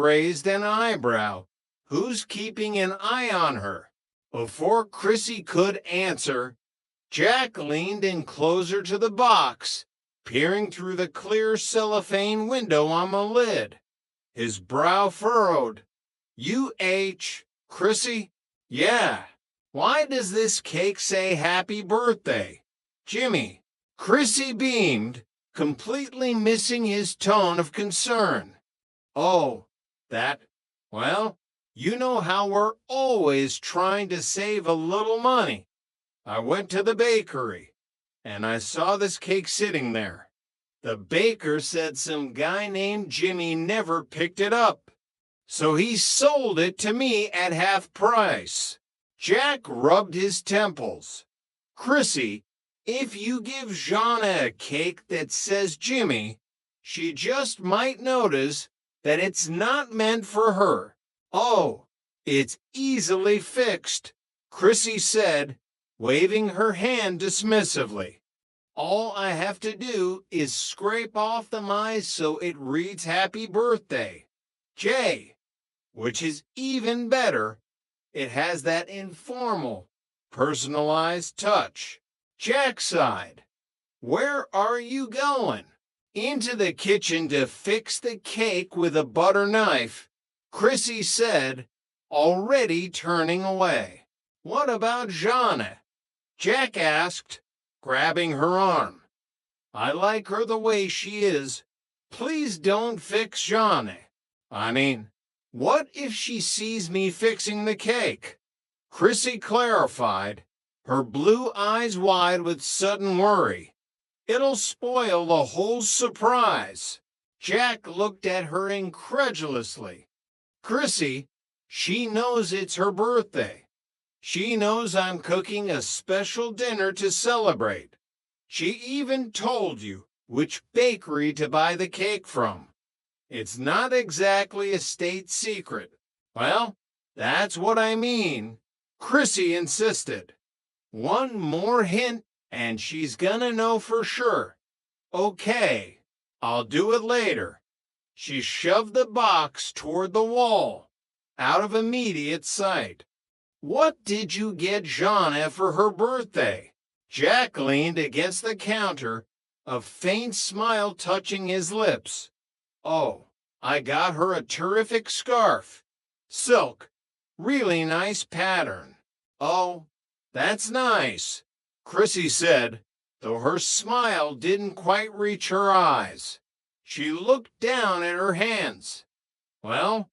raised an eyebrow. Who's keeping an eye on her? Before Chrissy could answer, Jack leaned in closer to the box, peering through the clear cellophane window on the lid. His brow furrowed. Chrissy? Yeah. Why does this cake say happy birthday? Jimmy. Chrissy beamed, completely missing his tone of concern. Oh, well, you know how we're always trying to save a little money. I went to the bakery, and I saw this cake sitting there. The baker said some guy named Jimmy never picked it up, so he sold it to me at half price. Jack rubbed his temples. Chrissy, if you give Jana a cake that says Jimmy, she just might notice that it's not meant for her. Oh, it's easily fixed, Chrissy said, waving her hand dismissively. All I have to do is scrape off the mice so it reads happy birthday. J, which is even better. It has that informal, personalized touch. Jack sighed. Where are you going? Into the kitchen to fix the cake with a butter knife, Chrissy said, already turning away. What about Jana? Jack asked, grabbing her arm. I like her the way she is. Please don't fix Jana. What if she sees me fixing the cake? Chrissy clarified, her blue eyes wide with sudden worry. It'll spoil the whole surprise. Jack looked at her incredulously. Chrissy, she knows it's her birthday. She knows I'm cooking a special dinner to celebrate. She even told you which bakery to buy the cake from. It's not exactly a state secret. Well, that's what I mean, Chrissy insisted. One more hint and she's gonna know for sure. Okay, I'll do it later. She shoved the box toward the wall, out of immediate sight. What did you get Jana for her birthday? Jack leaned against the counter, a faint smile touching his lips. Oh, I got her a terrific scarf. Silk. Really nice pattern. Oh, that's nice, Chrissy said, though her smile didn't quite reach her eyes. She looked down at her hands. Well,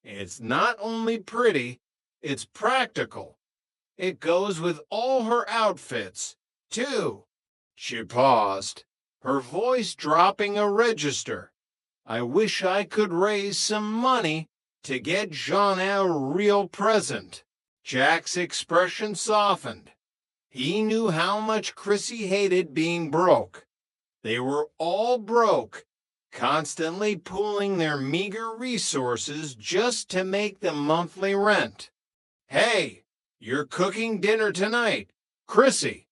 it's not only pretty, it's practical. It goes with all her outfits, too. She paused, her voice dropping a register. I wish I could raise some money to get Jana a real present. Jack's expression softened. He knew how much Chrissy hated being broke. They were all broke, constantly pooling their meager resources just to make the monthly rent. Hey, you're cooking dinner tonight, Chrissy.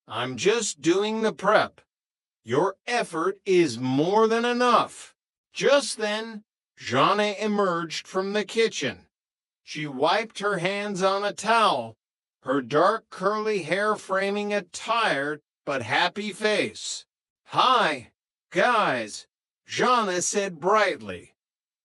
I'm just doing the prep. Your effort is more than enough. Just then, Jana emerged from the kitchen. She wiped her hands on a towel, her dark curly hair framing a tired but happy face. Hi, guys, Jana said brightly.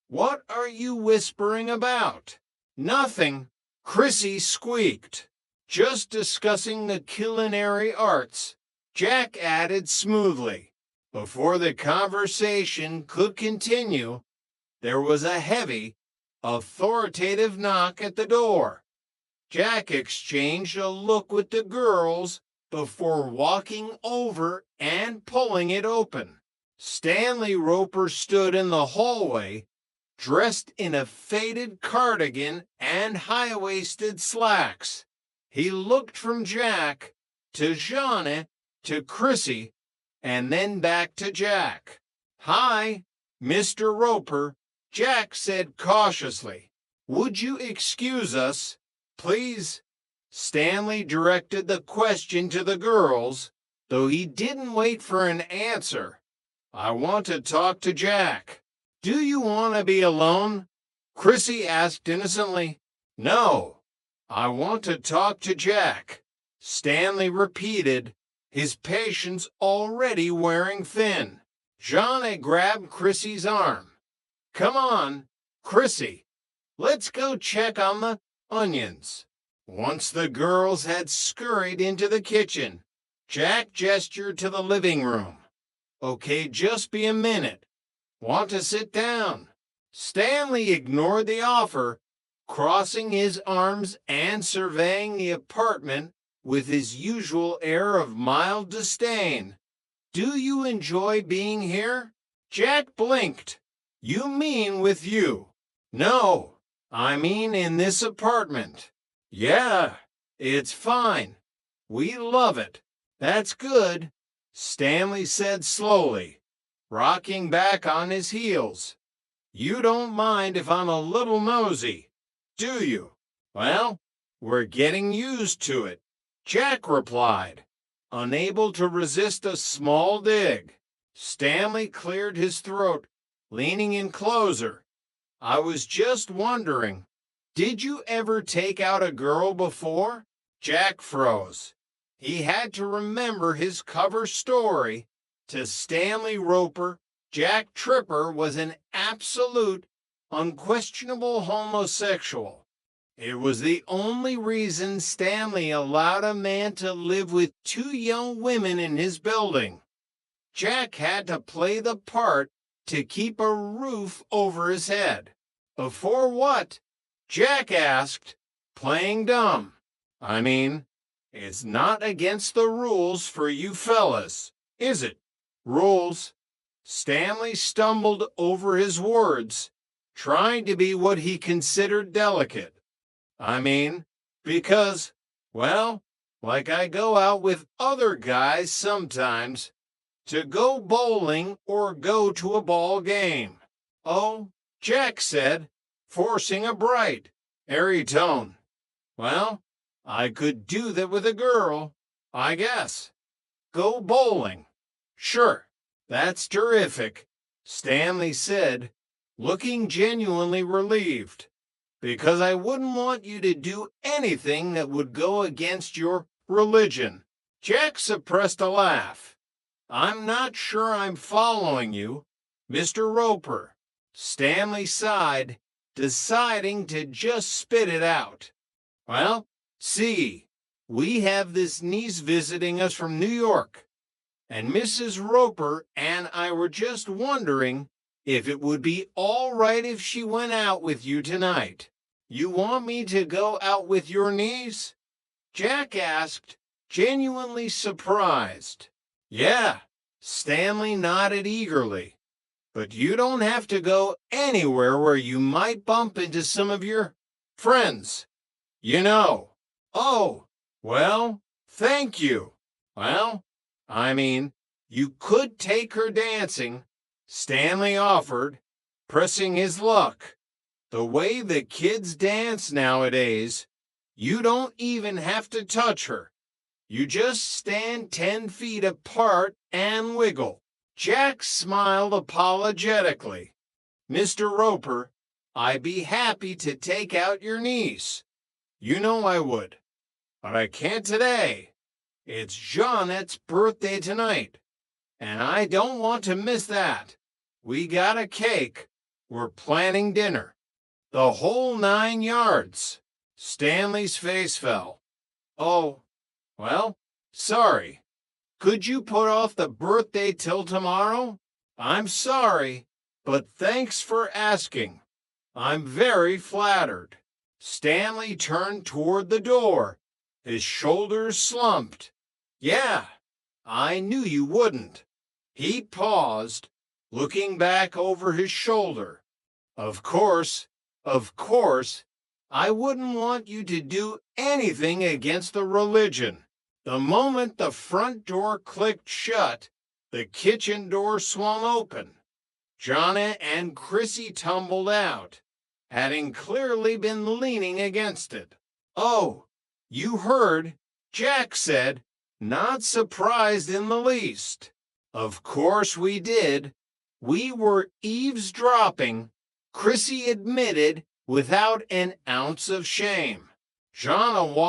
What are you whispering about? Nothing, Chrissy squeaked. Just discussing the culinary arts, Jack added smoothly. Before the conversation could continue, there was a heavy, authoritative knock at the door. Jack exchanged a look with the girls before walking over and pulling it open. Stanley Roper stood in the hallway, dressed in a faded cardigan and high-waisted slacks. He looked from Jack to Jana to Chrissy and then back to Jack. Hi, Mr. Roper, Jack said cautiously. Would you excuse us, please? Stanley directed the question to the girls, though he didn't wait for an answer. I want to talk to Jack. Do you want to be alone? Chrissy asked innocently. No, I want to talk to Jack, Stanley repeated, his patience already wearing thin. Johnny grabbed Chrissy's arm. Come on, Chrissy, let's go check on the onions. Once the girls had scurried into the kitchen, Jack gestured to the living room. Okay, just be a minute. Want to sit down? Stanley ignored the offer, crossing his arms and surveying the apartment with his usual air of mild disdain. Do you enjoy being here? Jack blinked. You mean with you? No, I mean in this apartment. Yeah, it's fine. We love it. That's good, Stanley said slowly, rocking back on his heels. You don't mind if I'm a little nosy, do you? Well, we're getting used to it, Jack replied, unable to resist a small dig. Stanley cleared his throat, leaning in closer. I was just wondering, did you ever take out a girl before? Jack froze. He had to remember his cover story. To Stanley Roper, Jack Tripper was an absolute, unquestionable homosexual. It was the only reason Stanley allowed a man to live with two young women in his building. Jack had to play the part to keep a roof over his head. Before what? Jack asked, playing dumb. I mean, it's not against the rules for you fellas, is it? Rules? Stanley stumbled over his words, trying to be what he considered delicate. I mean, because, well, like I go out with other guys sometimes, to go bowling or go to a ball game. Oh, Jack said, forcing a bright, airy tone. Well, I could do that with a girl, I guess. Go bowling. Sure, that's terrific, Stanley said, looking genuinely relieved. Because I wouldn't want you to do anything that would go against your religion. Jack suppressed a laugh. I'm not sure I'm following you, Mr. Roper. Stanley sighed, deciding to just spit it out. Well, see, we have this niece visiting us from New York, and Mrs. Roper and I were just wondering if it would be all right if she went out with you tonight. You want me to go out with your niece? Jack asked, genuinely surprised. Yeah, Stanley nodded eagerly. But you don't have to go anywhere where you might bump into some of your friends. You know. Oh, well, thank you. Well, I mean, you could take her dancing, Stanley offered, pressing his luck. The way the kids dance nowadays, you don't even have to touch her. You just stand 10 feet apart and wiggle. Jack smiled apologetically. Mr. Roper, I'd be happy to take out your niece. You know I would. But I can't today. It's Jeanette's birthday tonight, and I don't want to miss that. We got a cake. We're planning dinner. The whole 9 yards. Stanley's face fell. Oh, well, sorry. Could you put off the birthday till tomorrow? I'm sorry, but thanks for asking. I'm very flattered. Stanley turned toward the door, his shoulders slumped. Yeah, I knew you wouldn't. He paused, looking back over his shoulder. Of course, I wouldn't want you to do anything against the religion. The moment the front door clicked shut, the kitchen door swung open. Jonna and Chrissy tumbled out, having clearly been leaning against it. Oh, you heard, Jack said, not surprised in the least. Of course we did. We were eavesdropping. Chrissy admitted without an ounce of shame. Jana walked